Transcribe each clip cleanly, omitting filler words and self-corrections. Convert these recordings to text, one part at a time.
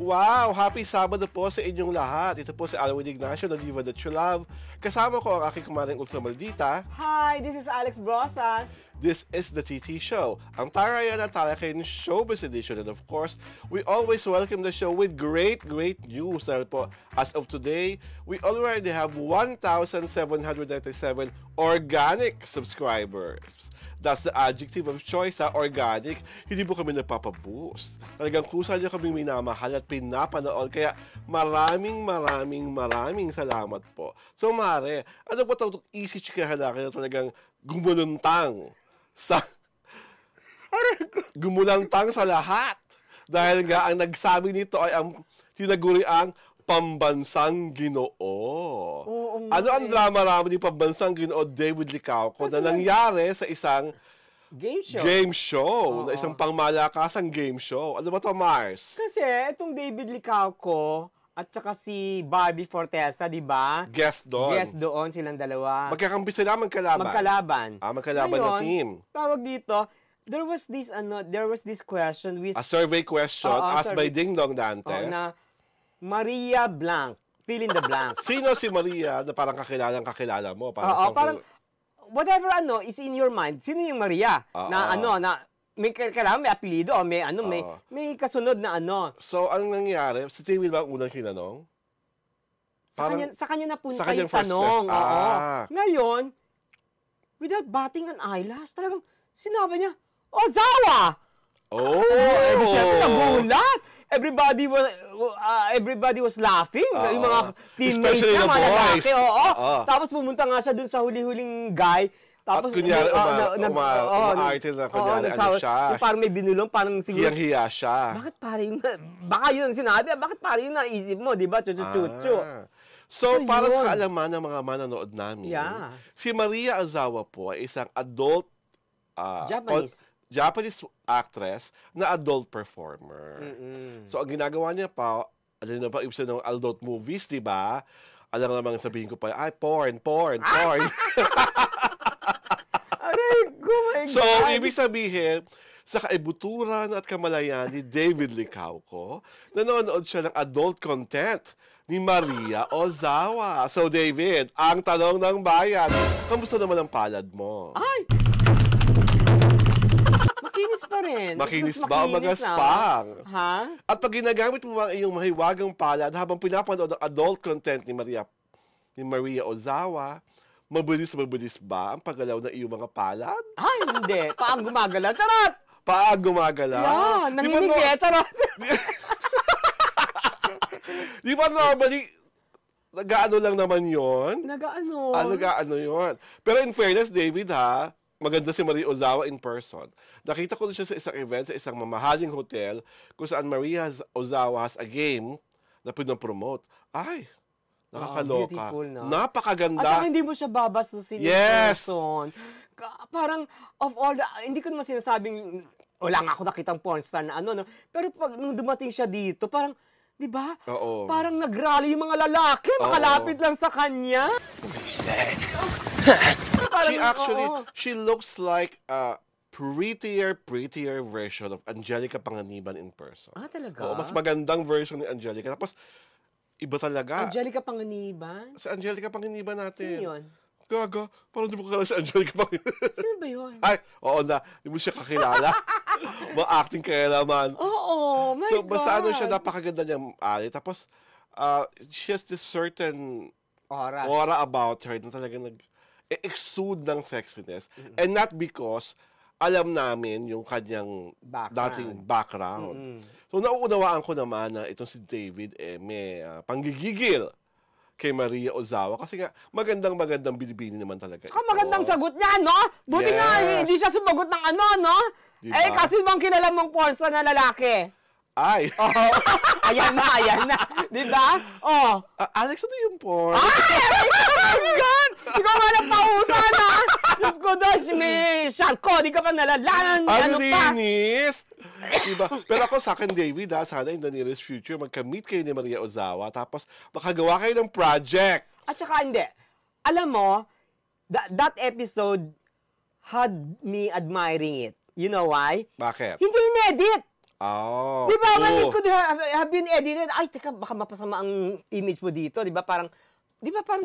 Wow! Happy Sabado po sa inyong lahat. Ito po si Alwin Ignacio, the Diva That You Love. Kasama ko ang aking kumaring ultramaldita. Hi, this is Alex Brosas. This is the TT Show, ang tarayan at talakayin showbiz edition. And of course, we always welcome the show with great news. Dahil po, as of today, we already have 1,797 organic subscribers. That's the adjective of choice, organic. Hindi po kami napapaboost. Talagang kusa niyo kami minamahal at pinapanood. Kaya maraming salamat po. So, Mare, ano ba itong easy chikahan natin na talagang gumulantang sa lahat? Dahil nga ang nagsabi nito ay ang tinaguriang pambansang Ginoo. Oo, ano ang drama-rama ni pambansang Ginoo David Licauco na nangyari sa isang game show, na isang pangmalakasang game show. Ano ba to, Mars? Kasi itong David Licauco at saka si Barbie Fortesa, di ba? Guest doon. Guest doon silang dalawa. Magkakampi sila, magkalaban. Magkalaban na team. Tawag dito, there was this question with a survey question asked by Ding Dong Dantes. Na Maria Blanc, fill in the blank. Sino si Maria na parang kakilala mo? Parang whatever is in your mind. Sino yung Maria? Na may kailangan may apelyido o may kasunod na ano. So, anong nangyari? Si David ba ang unang kinanong? Sa kanya napunta yung tanong. Ngayon, without batting an eyelash, talagang sinabi niya, Ozawa! Siyempre, nagulat. Everybody was laughing. Yung mga teammates niya, mga lalaki. Tapos pumunta nga siya dun sa huli-huling guy. Tapos kunyari, umaarte na kunyari, siya. Parang may binulong, parang siguro. Hiyang-hiya siya. Bakit parang, baka yun ang sinabi, bakit parang yun naisip mo, di ba? Chuchu-chuchu. So, para sa kaalaman ng mga manonood namin, si Maria Ozawa po ay isang adult Japanese actress na adult performer. So, ang ginagawa niya pa, alam na pa, ibig sabihin ng adult movies, di ba? Alam namang sabihin ko pa, porn. Aray ko, my God. So, ibig sabihin, sa kaibuturan at kamalayan ni David Licauco, nanonood siya ng adult content ni Maria Ozawa. So, David, ang tanong ng bayan, kamusta naman ang palad mo? Ay! Makinis pa rin. Makinis ba o magaspang? Ha? At pag ginagamit mo ang iyong mahiwagang palad habang pinapanood ang adult content ni Maria Ozawa, mabilis ba ang paggalaw ng iyong mga palad? Ay, hindi. Paang gumagalaw. Charot! Paang gumagalaw? Yeah, naninigi. Charot! Di ba normally, nag-ano lang naman yun? Nag-ano yun. Pero in fairness, David, maganda si Maria Ozawa in person. Nakita ko na siya sa isang event, sa isang mamahaling hotel, kung saan Maria Ozawa has a game na pinopromote. Ay, nakakaloka. Beautiful, no? Napakaganda. At saka hindi mo siya babastusin in person. Parang, of all the, hindi ko naman sinasabing, wala nga ako nakitang pornstar na pero pag nung dumating siya dito, parang, di ba? Oo. Parang nag-rally yung mga lalaki, makalapit lang sa kanya. She looks like a prettier version of Angelica Panganiban in person. Talaga? Oo, mas magandang version ni Angelica. Tapos, iba talaga. Angelica Panganiban? Sa Angelica Panganiban natin. Sino yun? Gaga, parang di mo kakilala si Angelica Panganiban. Sino ba yun? Ay, oo na. Di mo siya kakilala. Mga acting kaya naman. Oo, my God. So, basta siya, napakaganda niyang ali. Tapos, she has this certain aura about her na talagang exude ng sexiness. And not because alam namin yung kanyang dating background. So, nauunawaan ko naman na itong si David may panggigigil kay Maria Ozawa kasi nga magandang binibini naman talaga. Magandang sagot niya, no? Buti nga, hindi siya sumagot ng no? Diba? Kasi bang kilala mong pornstar na lalaki? Ay! Ayan na. Di ba? Alex, ano yung porn? Ay! Oh my God! Ikaw nga napausan, ha? Diyos ko, may shanko, di ka pa nalalanan. Ang linis! Diba? Pero ako sa akin, David, sana in the nearest future, magka-meet kayo ni Maria Ozawa, tapos makagawa kayo ng project. At saka hindi. Alam mo, that episode had me admiring it. You know why? Bakit? Hindi inedit. Oh, di ba? Well, it could have been edited. Ay, teka, baka mapasama ang image mo dito. Di ba? Parang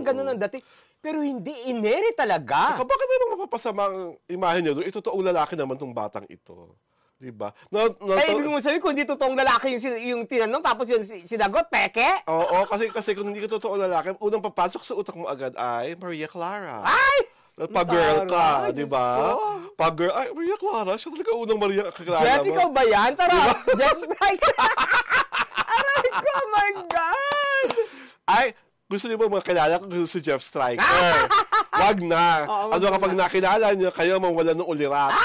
ganun ang dating. Pero hindi, ineri talaga. Saka bakit naman mapapasama ang imahe niyo doon? Ito totoong lalaki naman tong batang ito. Di ba? Ay, ibig mo sabihin, kung hindi totoong lalaki yung tinanong, tapos yung sinagot, peke? Oo, kasi kung hindi ka totoong lalaki, unang papasok sa utak mo agad ay Maria Clara. Ay! Pag-girl ka, di ba? Pag-girl, ay, Maria Clara, siya talaga unang Maria kakilala mo. Jeff, ikaw ba yan? Tara, Jeff Strike. Aray ko, oh my God! Ay, gusto niyo ba makilala kung gusto si Jeff Striker? Wag na. Ano kapag nakilala niyo, kayo mawala ng ulirat.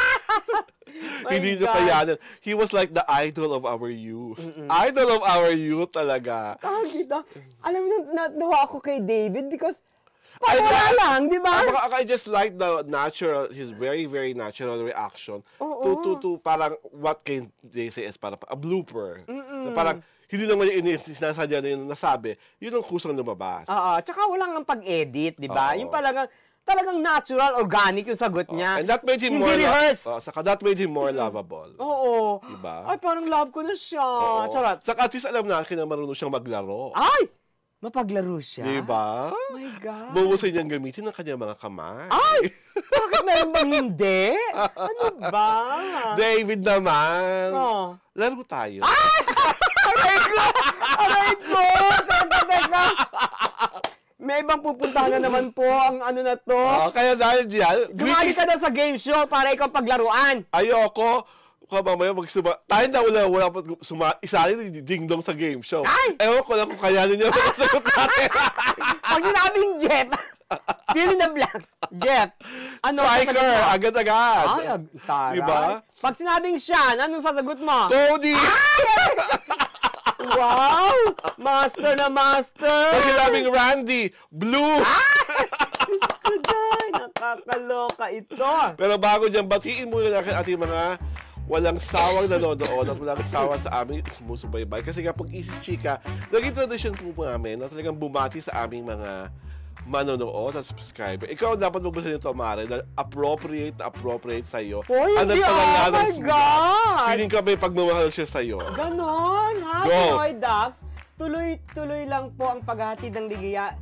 Hindi niyo kayanan. He was like the idol of our youth. Idol of our youth talaga. Alam mo, nawa ako kay David because wala lang, di ba? I just like the natural, his very, very natural reaction to parang what can they say is parang a blooper. Parang hindi naman yung sinasadya na yung nasabi, yun ang kusang lumabas. Tsaka walang ang pag-edit, di ba? Yung talagang natural, organic yung sagot niya. And that made him more saka that made him more lovable. Oo. Diba? Ay, parang love ko na siya. Charot. Saka at least alam natin na marunong siyang maglaro. Ay! Mapaglaro siya? Diba? Oh my God. Bumusay niyang gamitin ang kanyang mga kamay. Ay! Bakit meron bang hindi? Ano ba? David naman. Laro tayo. Ay! Aray ko! Aray ko! Teka. May ibang pupuntahan na naman po ang ano na to. Kaya dahil diyan, sumali ka daw sa game show para ikaw paglaruan. Ayoko. Mamaya tayo na wala pa isali ni Ding Dong sa game show. Ay! Ewan ko lang kung kayanin niya masagot natin. Pag sinabing Jeff, fill in the blanks. Jeff, ano? Striker, agad-agad. Ay, taray. Diba? Pag sinabing Sean, anong sasagot mo? Cody! Wow! Master na master! Pag sinabing Randy, Blue! Diyos ko dahil, nakakaloka ito. Pero bago dyan, batiin muna natin ating mga walang sawang nanonood at walang sawa sa aming sumusubaybay. Kasi nga pag Easy Chika, naging tradition po namin na talagang bumati sa aming mga manonood at subscriber. Ikaw dapat magbasa nito, Mare, na appropriate sa'yo. Oh my God! Feeling ka may pagmamahal siya sa'yo. Ganon, ha? Pinoy Dax, tuloy-tuloy lang po ang paghahatid ng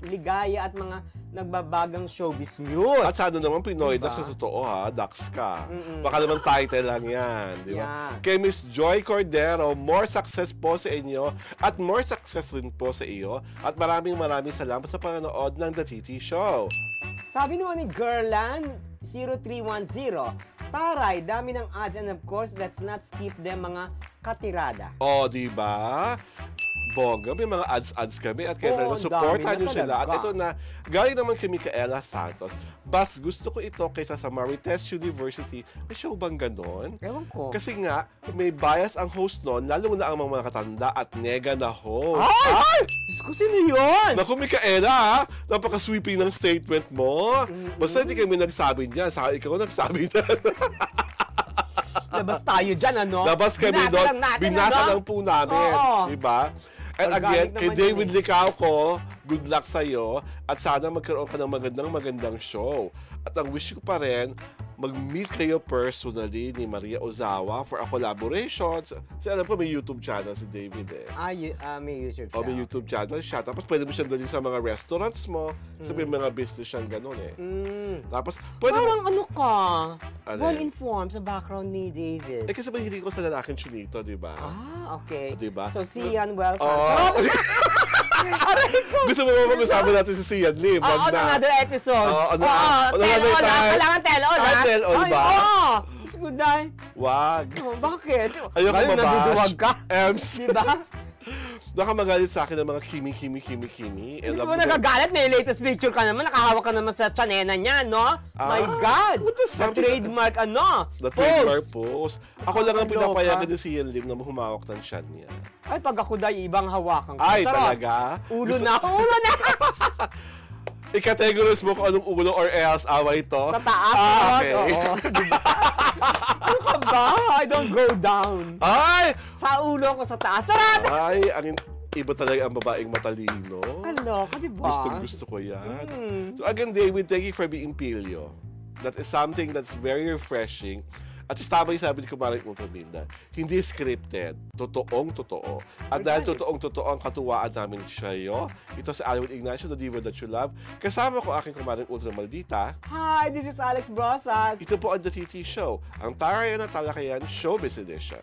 ligaya at mga nagbabagang showbiz news. At sana naman Pinoy Dax sa totoo ha, Dax ka. Baka naman title lang yan, di ba? Kay Miss Joy Cordero, more success po sa inyo at more success rin po sa iyo at maraming salamat sa panonood ng The TT Show. Sabi naman ni Girland 0310, taray, dami ng ads and of course, let's not skip them mga katirada. Di ba? Bongga, may mga ads kami at kaya supportan nyo sila. At ito na, galing naman kay Micaela Santos. Bas, gusto ko ito kaysa sa Marites University. May show bang ganon? Ewan ko. Kasi nga, may bias ang host noon, lalo na ang mga katanda at nega na host. Ay! Diyos ko, sino yun? Naku, Micaela ha? Napaka-sweeping ng statement mo. Basta hindi kami nagsabi niyan. Saka ikaw nagsabi niyan. Labas tayo dyan, ano? Labas kami doon. Binasa lang po namin. Diba? And again, kay David Licauco, good luck sa'yo. At sana magkaroon ka ng magandang show. At ang wish ko pa rin, mag-meet kayo personally ni Maria Ozawa for a collaboration. Kasi alam ko may YouTube channel si David eh. May YouTube channel. May YouTube channel siya. Tapos pwede mo siyang dalhin sa mga restaurants mo. So may mga business siyang ganun eh. Tapos pwede parang ano ka? Well-informed sa background ni David. Kasi mahilig ko sa lalaking chinito, di ba? Okay. Diba? So, Sian, welcome. Gusto mo ba mag-usapan natin si Sian Lim? On another episode. Kailangan tell-all, ha? Tell-all ba? Gusto ko dahil. Wag. Bakit? Ayoko mabash. Naduduwag ka. Diba? Baka magalit sa akin ng mga kimi. Hindi mo nagagalit. May latest picture ka naman. Nakahawak ka naman sa chanena niya, no? My God! The trademark, The trademark post. Ako lang ang pinapayagan ni Sian Lim na humawak ng chan niya. Ay, pag ako dahil ibang hawakan ko. Ay, talaga? Ulo na! I-categorize mo kung anong ulo or else away ito? Sa taas. Okay. Oo. Ano ka ba? I don't go down. Ay! Sa ulo ko sa taas. Charot! Ay, iba talaga ang babaeng matalino. Ano ka, diba? Gusto ko yan. So again, David, thank you for being Pilyo. That is something that's very refreshing. At tama yung sabi ni Kumaring Ultraminda, hindi scripted, totoong-totoo. At dahil totoong-totoo ang katuwaan namin sa'yo, ito si Alwin Ignacio, the diva that you love. Kasama ko aking Kumaring Ultramaldita. Hi, this is Alex Brosas. Ito po ang The TT Show, ang Tarayan at Talakayan Showbiz Edition.